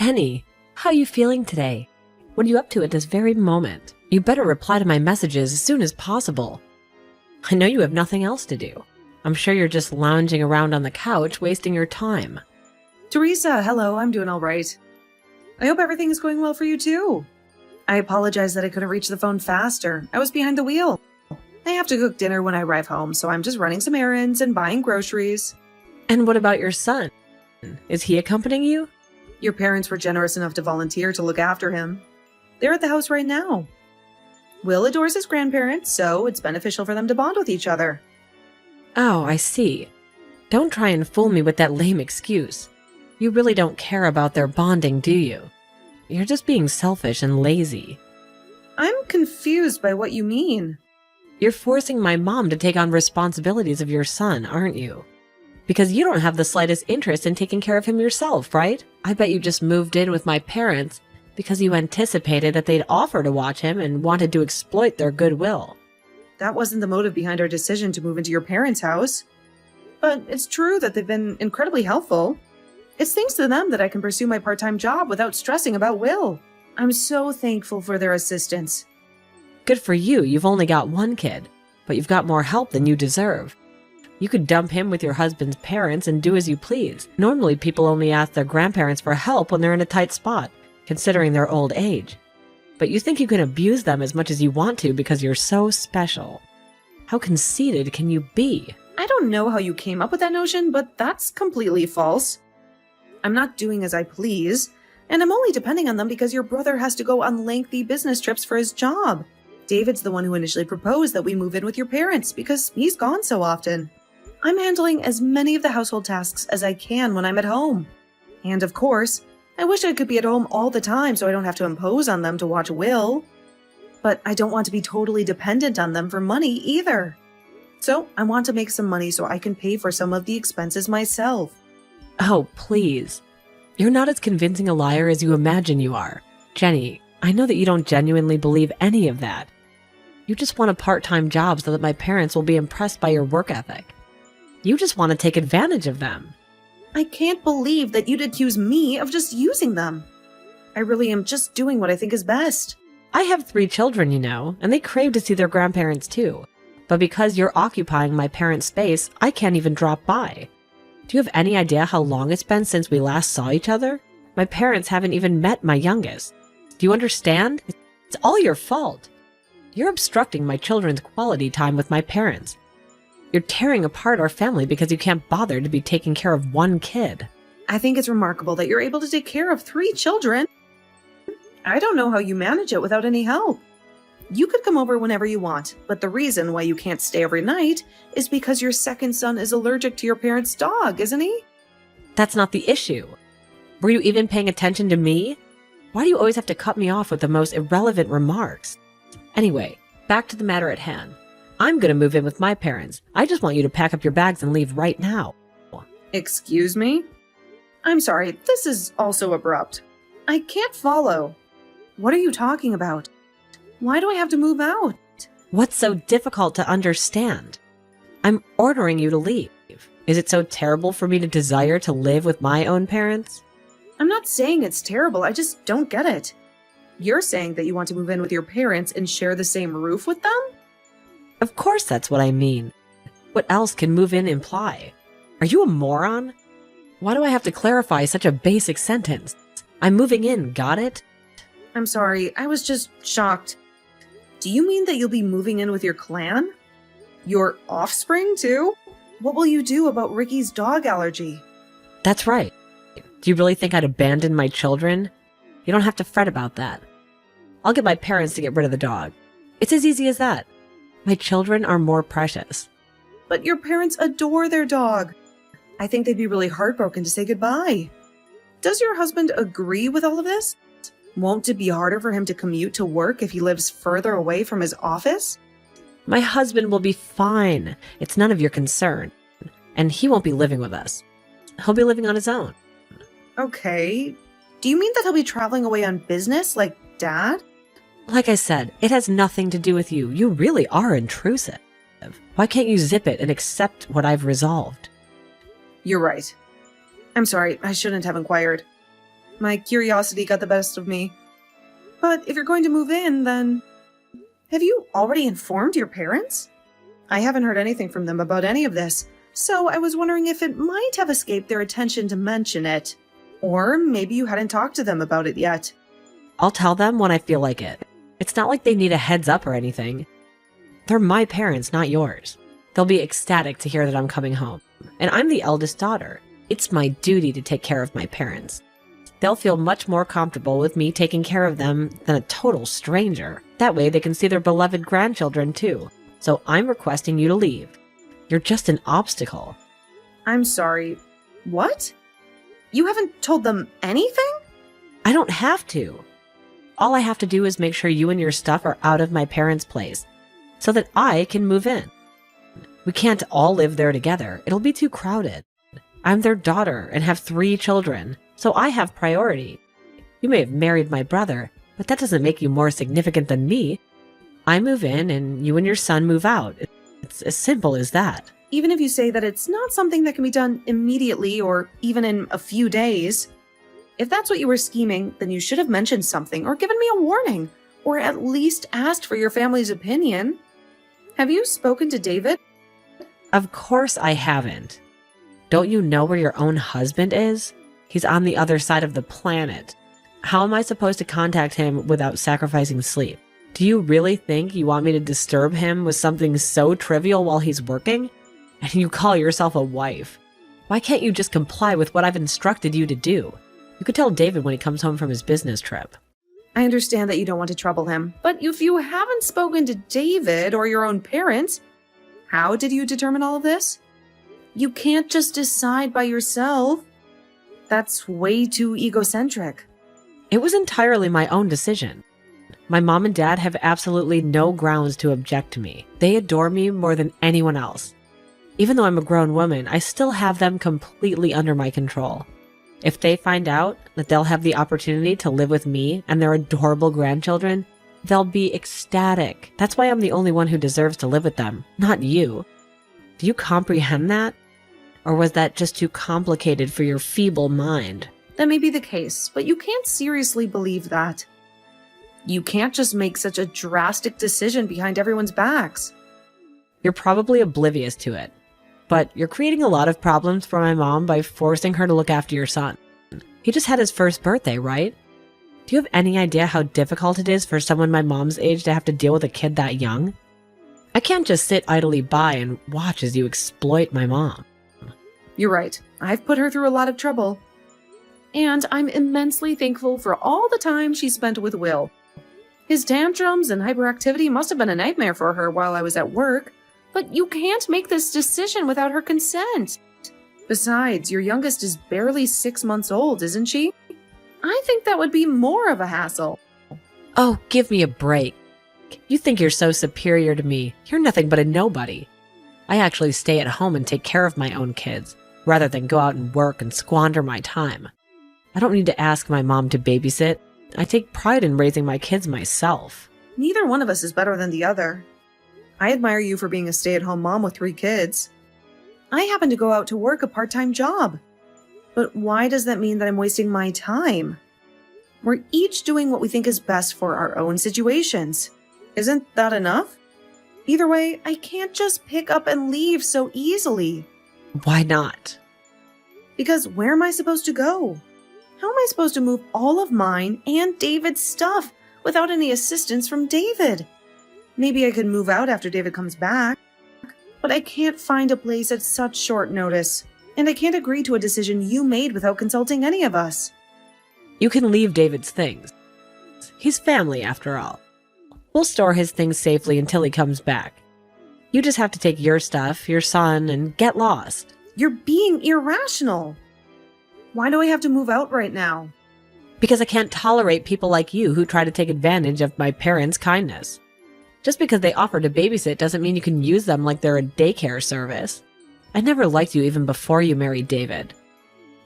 Jenny, how are you feeling today? What are you up to at this very moment? You better reply to my messages as soon as possible. I know you have nothing else to do. I'm sure you're just lounging around on the couch, wasting your time. Teresa, hello, I'm doing all right. I hope everything is going well for you too. I apologize that I couldn't reach the phone faster. I was behind the wheel. I have to cook dinner when I arrive home, so I'm just running some errands and buying groceries. And what about your son? Is he accompanying you? Your parents were generous enough to volunteer to look after him. They're at the house right now. Will adores his grandparents, so it's beneficial for them to bond with each other. Oh, I see. Don't try and fool me with that lame excuse. You really don't care about their bonding, do you? You're just being selfish and lazy. I'm confused by what you mean. You're forcing my mom to take on responsibilities of your son, aren't you? Because you don't have the slightest interest in taking care of him yourself, right? I bet you just moved in with my parents because you anticipated that they'd offer to watch him and wanted to exploit their goodwill. That wasn't the motive behind our decision to move into your parents' house. But it's true that they've been incredibly helpful. It's thanks to them that I can pursue my part-time job without stressing about Will. I'm so thankful for their assistance. Good for you, you've only got one kid, but you've got more help than you deserve. You could dump him with your husband's parents and do as you please. Normally, people only ask their grandparents for help when they're in a tight spot, considering their old age. But you think you can abuse them as much as you want to because you're so special. How conceited can you be? I don't know how you came up with that notion, but that's completely false. I'm not doing as I please, and I'm only depending on them because your brother has to go on lengthy business trips for his job. David's the one who initially proposed that we move in with your parents because he's gone so often. I'm handling as many of the household tasks as I can when I'm at home. And of course, I wish I could be at home all the time so I don't have to impose on them to watch Will. But I don't want to be totally dependent on them for money either. So I want to make some money so I can pay for some of the expenses myself. Oh, please. You're not as convincing a liar as you imagine you are. Jenny, I know that you don't genuinely believe any of that. You just want a part-time job so that my parents will be impressed by your work ethic. You just want to take advantage of them. I can't believe that you'd accuse me of just using them. I really am just doing what I think is best. I have 3 children, you know, and they crave to see their grandparents too. But because you're occupying my parents' space, I can't even drop by. Do you have any idea how long it's been since we last saw each other? My parents haven't even met my youngest. Do you understand? It's all your fault. You're obstructing my children's quality time with my parents. You're tearing apart our family because you can't bother to be taking care of one kid. I think it's remarkable that you're able to take care of 3 children. I don't know how you manage it without any help. You could come over whenever you want, but the reason why you can't stay every night is because your second son is allergic to your parents' dog, isn't he? That's not the issue. Were you even paying attention to me? Why do you always have to cut me off with the most irrelevant remarks? Anyway, back to the matter at hand. I'm going to move in with my parents. I just want you to pack up your bags and leave right now. Excuse me? I'm sorry, this is also abrupt. I can't follow. What are you talking about? Why do I have to move out? What's so difficult to understand? I'm ordering you to leave. Is it so terrible for me to desire to live with my own parents? I'm not saying it's terrible, I just don't get it. You're saying that you want to move in with your parents and share the same roof with them? Of course that's what I mean. What else can move in imply? Are you a moron? Why do I have to clarify such a basic sentence? I'm moving in, got it? I'm sorry, I was just shocked. Do you mean that you'll be moving in with your clan? Your offspring, too? What will you do about Ricky's dog allergy? That's right. Do you really think I'd abandon my children? You don't have to fret about that. I'll get my parents to get rid of the dog. It's as easy as that. My children are more precious. But your parents adore their dog. I think they'd be really heartbroken to say goodbye. Does your husband agree with all of this? Won't it be harder for him to commute to work if he lives further away from his office? My husband will be fine. It's none of your concern. And he won't be living with us. He'll be living on his own. Okay. Do you mean that he'll be traveling away on business like Dad? Like I said, it has nothing to do with you. You really are intrusive. Why can't you zip it and accept what I've resolved? You're right. I'm sorry, I shouldn't have inquired. My curiosity got the best of me. But if you're going to move in, then... Have you already informed your parents? I haven't heard anything from them about any of this, so I was wondering if it might have escaped their attention to mention it. Or maybe you hadn't talked to them about it yet. I'll tell them when I feel like it. It's not like they need a heads up or anything. They're my parents, not yours. They'll be ecstatic to hear that I'm coming home. And I'm the eldest daughter. It's my duty to take care of my parents. They'll feel much more comfortable with me taking care of them than a total stranger. That way they can see their beloved grandchildren too. So I'm requesting you to leave. You're just an obstacle. I'm sorry. What? You haven't told them anything? I don't have to. All I have to do is make sure you and your stuff are out of my parents' place so that I can move in. We can't all live there together. It'll be too crowded. I'm their daughter and have 3 children, so I have priority. You may have married my brother, but that doesn't make you more significant than me. I move in and you and your son move out. It's as simple as that. Even if you say that it's not something that can be done immediately or even in a few days, if that's what you were scheming, then you should have mentioned something or given me a warning, or at least asked for your family's opinion. Have you spoken to David? Of course I haven't. Don't you know where your own husband is? He's on the other side of the planet. How am I supposed to contact him without sacrificing sleep? Do you really think you want me to disturb him with something so trivial while he's working? And you call yourself a wife. Why can't you just comply with what I've instructed you to do? You could tell David when he comes home from his business trip. I understand that you don't want to trouble him, but if you haven't spoken to David or your own parents, how did you determine all of this? You can't just decide by yourself. That's way too egocentric. It was entirely my own decision. My mom and dad have absolutely no grounds to object to me. They adore me more than anyone else. Even though I'm a grown woman, I still have them completely under my control. If they find out that they'll have the opportunity to live with me and their adorable grandchildren, they'll be ecstatic. That's why I'm the only one who deserves to live with them, not you. Do you comprehend that? Or was that just too complicated for your feeble mind? That may be the case, but you can't seriously believe that. You can't just make such a drastic decision behind everyone's backs. You're probably oblivious to it. But you're creating a lot of problems for my mom by forcing her to look after your son. He just had his first birthday, right? Do you have any idea how difficult it is for someone my mom's age to have to deal with a kid that young? I can't just sit idly by and watch as you exploit my mom. You're right. I've put her through a lot of trouble. And I'm immensely thankful for all the time she spent with Will. His tantrums and hyperactivity must have been a nightmare for her while I was at work. But you can't make this decision without her consent. Besides, your youngest is barely 6 months old, isn't she? I think that would be more of a hassle. Oh, give me a break. You think you're so superior to me. You're nothing but a nobody. I actually stay at home and take care of my own kids, rather than go out and work and squander my time. I don't need to ask my mom to babysit. I take pride in raising my kids myself. Neither one of us is better than the other. I admire you for being a stay-at-home mom with 3 kids. I happen to go out to work a part-time job. But why does that mean that I'm wasting my time? We're each doing what we think is best for our own situations. Isn't that enough? Either way, I can't just pick up and leave so easily. Why not? Because where am I supposed to go? How am I supposed to move all of mine and David's stuff without any assistance from David? Maybe I could move out after David comes back, but I can't find a place at such short notice, and I can't agree to a decision you made without consulting any of us. You can leave David's things. He's family, after all. We'll store his things safely until he comes back. You just have to take your stuff, your son, and get lost. You're being irrational. Why do I have to move out right now? Because I can't tolerate people like you who try to take advantage of my parents' kindness. Just because they offer to babysit doesn't mean you can use them like they're a daycare service. I never liked you even before you married David.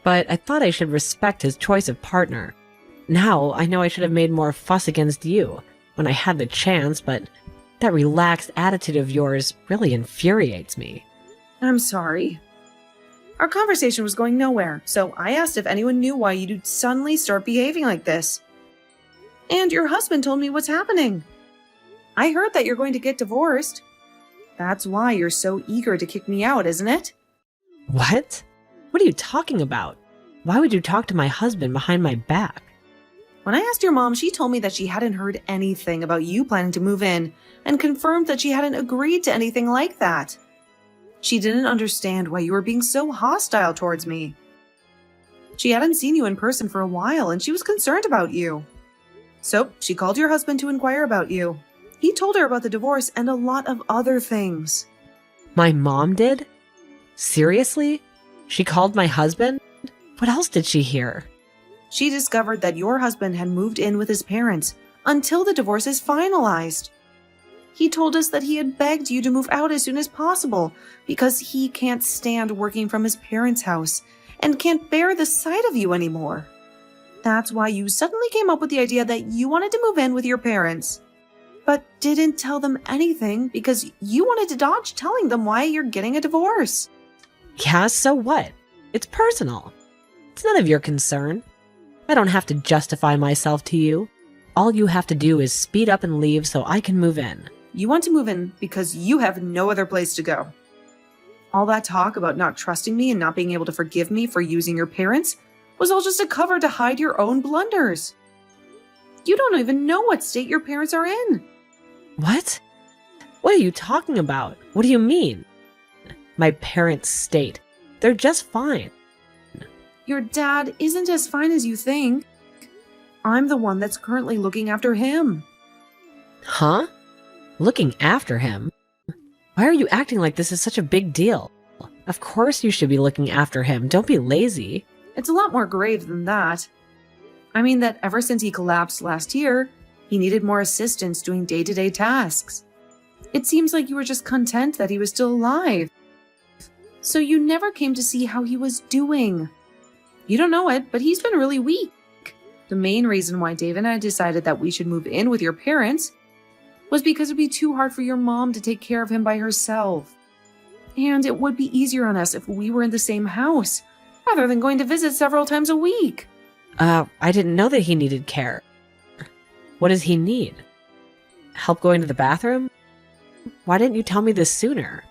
But I thought I should respect his choice of partner. Now I know I should have made more fuss against you when I had the chance, but that relaxed attitude of yours really infuriates me. I'm sorry. Our conversation was going nowhere, so I asked if anyone knew why you'd suddenly start behaving like this. And your husband told me what's happening. I heard that you're going to get divorced. That's why you're so eager to kick me out, isn't it? What? What are you talking about? Why would you talk to my husband behind my back? When I asked your mom, she told me that she hadn't heard anything about you planning to move in and confirmed that she hadn't agreed to anything like that. She didn't understand why you were being so hostile towards me. She hadn't seen you in person for a while and she was concerned about you. So she called your husband to inquire about you. He told her about the divorce and a lot of other things. My mom did? Seriously? She called my husband? What else did she hear? She discovered that your husband had moved in with his parents until the divorce is finalized. He told us that he had begged you to move out as soon as possible because he can't stand working from his parents' house and can't bear the sight of you anymore. That's why you suddenly came up with the idea that you wanted to move in with your parents, but didn't tell them anything because you wanted to dodge telling them why you're getting a divorce. Yeah, so what? It's personal. It's none of your concern. I don't have to justify myself to you. All you have to do is speed up and leave so I can move in. You want to move in because you have no other place to go. All that talk about not trusting me and not being able to forgive me for using your parents was all just a cover to hide your own blunders. You don't even know what state your parents are in. What? What are you talking about? What do you mean? My parents' state. They're just fine. Your dad isn't as fine as you think. I'm the one that's currently looking after him. Huh? Looking after him? Why are you acting like this is such a big deal? Of course you should be looking after him. Don't be lazy. It's a lot more grave than that. I mean that ever since he collapsed last year, he needed more assistance doing day-to-day tasks. It seems like you were just content that he was still alive. So you never came to see how he was doing. You don't know it, but he's been really weak. The main reason why Dave and I decided that we should move in with your parents was because it'd be too hard for your mom to take care of him by herself. And it would be easier on us if we were in the same house, rather than going to visit several times a week. I didn't know that he needed care. What does he need? Help going to the bathroom? Why didn't you tell me this sooner?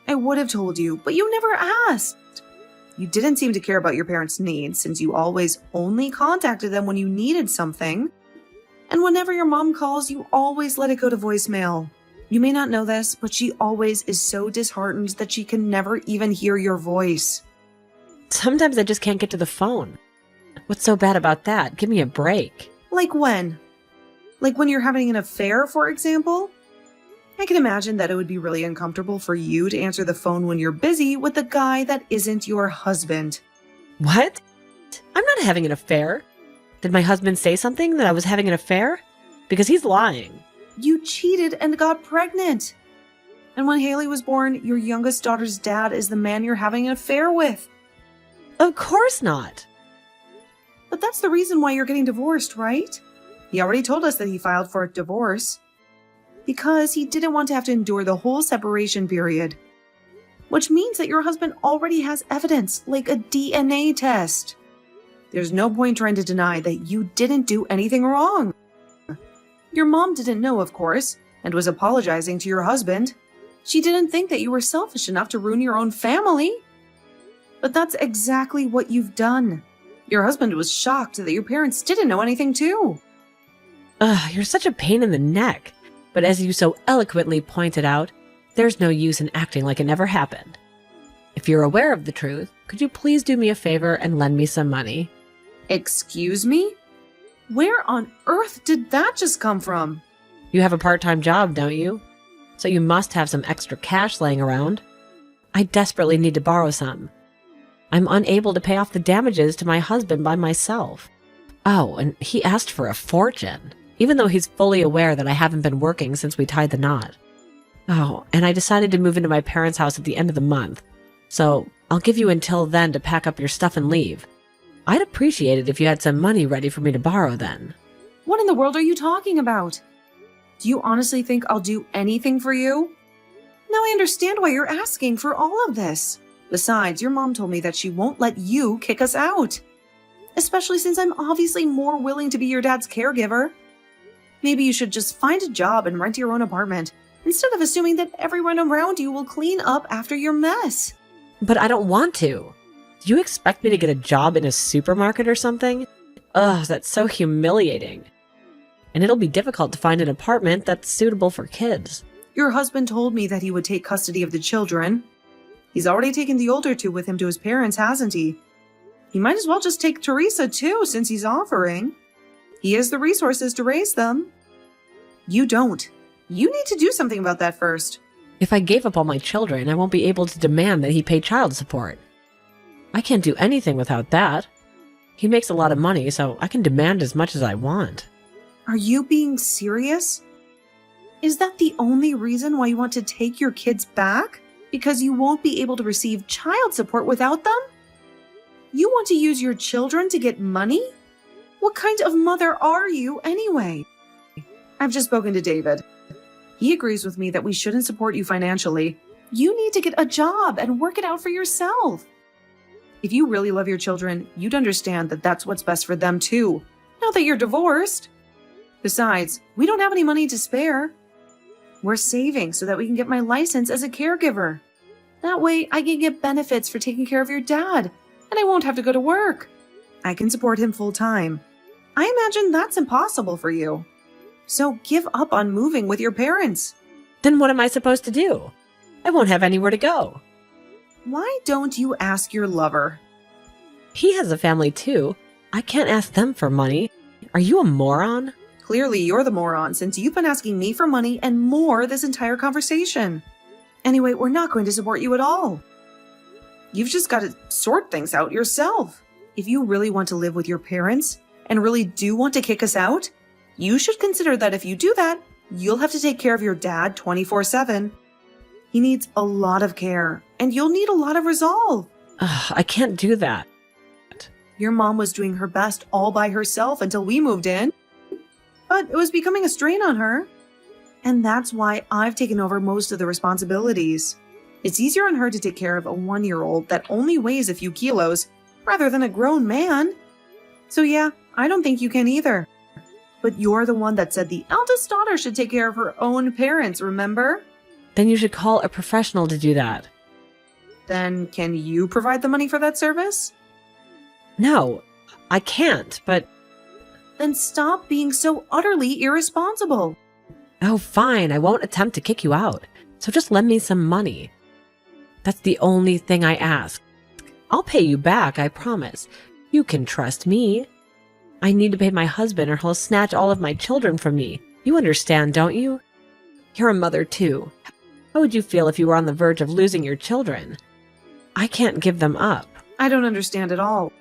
I would have told you, but you never asked. You didn't seem to care about your parents' needs since you always only contacted them when you needed something. And whenever your mom calls, you always let it go to voicemail. You may not know this, but she always is so disheartened that she can never even hear your voice. Sometimes I just can't get to the phone. What's so bad about that? Give me a break. Like when? Like when you're having an affair, for example? I can imagine that it would be really uncomfortable for you to answer the phone when you're busy with a guy that isn't your husband. What? I'm not having an affair. Did my husband say something that I was having an affair? Because he's lying. You cheated and got pregnant. And when Haley was born, your youngest daughter's dad is the man you're having an affair with. Of course not. But that's the reason why you're getting divorced, right? He already told us that he filed for a divorce. Because he didn't want to have to endure the whole separation period. Which means that your husband already has evidence, like a DNA test. There's no point trying to deny that you didn't do anything wrong. Your mom didn't know, of course, and was apologizing to your husband. She didn't think that you were selfish enough to ruin your own family. But that's exactly what you've done. Your husband was shocked that your parents didn't know anything too. Ugh, you're such a pain in the neck. But as you so eloquently pointed out, there's no use in acting like it never happened. If you're aware of the truth, could you please do me a favor and lend me some money? Excuse me? Where on earth did that just come from? You have a part-time job, don't you? So you must have some extra cash laying around. I desperately need to borrow some. I'm unable to pay off the damages to my husband by myself. Oh, and he asked for a fortune, even though he's fully aware that I haven't been working since we tied the knot. Oh, and I decided to move into my parents' house at the end of the month. So I'll give you until then to pack up your stuff and leave. I'd appreciate it if you had some money ready for me to borrow then. What in the world are you talking about? Do you honestly think I'll do anything for you? Now I understand why you're asking for all of this. Besides, your mom told me that she won't let you kick us out. Especially since I'm obviously more willing to be your dad's caregiver. Maybe you should just find a job and rent your own apartment, instead of assuming that everyone around you will clean up after your mess. But I don't want to. Do you expect me to get a job in a supermarket or something? Ugh, that's so humiliating. And it'll be difficult to find an apartment that's suitable for kids. Your husband told me that he would take custody of the children. He's already taken the older two with him to his parents, hasn't he? He might as well just take Teresa too, since he's offering. He has the resources to raise them. You don't. You need to do something about that first. If I gave up all my children, I won't be able to demand that he pay child support. I can't do anything without that. He makes a lot of money, so I can demand as much as I want. Are you being serious? Is that the only reason why you want to take your kids back? Because you won't be able to receive child support without them? You want to use your children to get money? What kind of mother are you anyway? I've just spoken to David. He agrees with me that we shouldn't support you financially. You need to get a job and work it out for yourself. If you really love your children, you'd understand that that's what's best for them too, now that you're divorced. Besides, we don't have any money to spare. We're saving so that we can get my license as a caregiver. That way, I can get benefits for taking care of your dad, and I won't have to go to work. I can support him full time. I imagine that's impossible for you. So give up on moving with your parents. Then what am I supposed to do? I won't have anywhere to go. Why don't you ask your lover? He has a family too. I can't ask them for money. Are you a moron? Clearly, you're the moron since you've been asking me for money and more this entire conversation. Anyway, we're not going to support you at all. You've just got to sort things out yourself. If you really want to live with your parents and really do want to kick us out, you should consider that if you do that, you'll have to take care of your dad 24/7. He needs a lot of care, and you'll need a lot of resolve. I can't do that. Your mom was doing her best all by herself until we moved in. But it was becoming a strain on her. And that's why I've taken over most of the responsibilities. It's easier on her to take care of a 1-year-old that only weighs a few kilos, rather than a grown man. So yeah, I don't think you can either. But you're the one that said the eldest daughter should take care of her own parents, remember? Then you should call a professional to do that. Then can you provide the money for that service? No, I can't, but... Then stop being so utterly irresponsible. Oh, fine, I won't attempt to kick you out. So just lend me some money. That's the only thing I ask. I'll pay you back, I promise. You can trust me. I need to pay my husband or he'll snatch all of my children from me. You understand, don't you? You're a mother too. How would you feel if you were on the verge of losing your children? I can't give them up. I don't understand at all.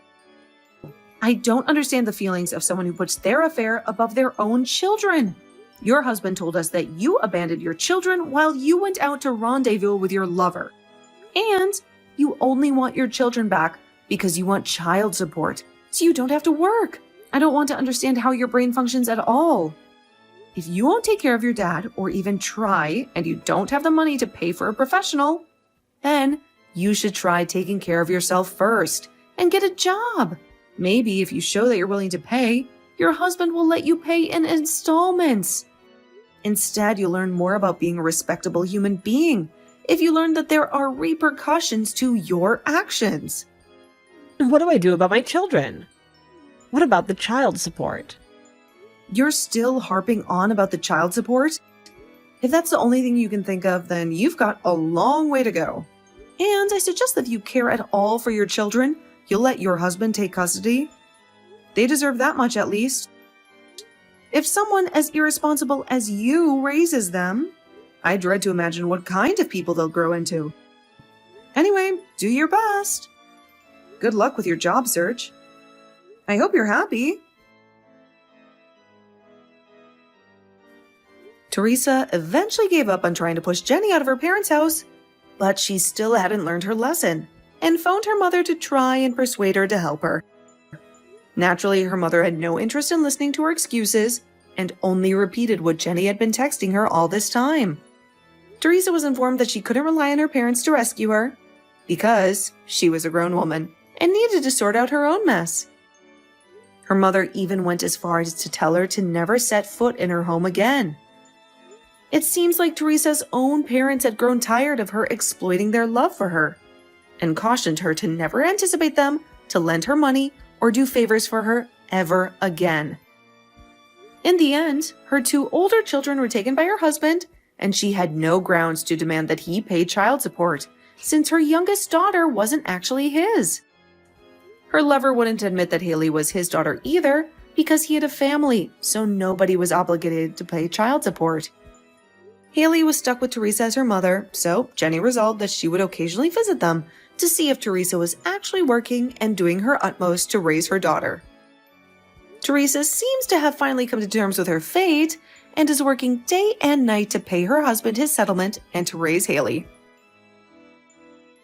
I don't understand the feelings of someone who puts their affair above their own children. Your husband told us that you abandoned your children while you went out to rendezvous with your lover. And you only want your children back because you want child support, so you don't have to work. I don't want to understand how your brain functions at all. If you won't take care of your dad or even try, and you don't have the money to pay for a professional, then you should try taking care of yourself first and get a job. Maybe if you show that you're willing to pay, your husband will let you pay in installments. Instead, you'll learn more about being a respectable human being if you learn that there are repercussions to your actions. What do I do about my children? What about the child support? You're still harping on about the child support? If that's the only thing you can think of, then you've got a long way to go. And I suggest that if you care at all for your children, you'll let your husband take custody. They deserve that much at least. If someone as irresponsible as you raises them, I dread to imagine what kind of people they'll grow into. Anyway, do your best. Good luck with your job search. I hope you're happy. Teresa eventually gave up on trying to push Jenny out of her parents' house, but she still hadn't learned her lesson and phoned her mother to try and persuade her to help her. Naturally, her mother had no interest in listening to her excuses and only repeated what Jenny had been texting her all this time. Teresa was informed that she couldn't rely on her parents to rescue her, because she was a grown woman and needed to sort out her own mess. Her mother even went as far as to tell her to never set foot in her home again. It seems like Teresa's own parents had grown tired of her exploiting their love for her and cautioned her to never anticipate them to lend her money or do favors for her ever again. In the end, her 2 older children were taken by her husband, and she had no grounds to demand that he pay child support, since her youngest daughter wasn't actually his. Her lover wouldn't admit that Haley was his daughter either, because he had a family, so nobody was obligated to pay child support. Haley was stuck with Teresa as her mother, so Jenny resolved that she would occasionally visit them to see if Teresa was actually working and doing her utmost to raise her daughter. Teresa seems to have finally come to terms with her fate and is working day and night to pay her husband his settlement and to raise Haley.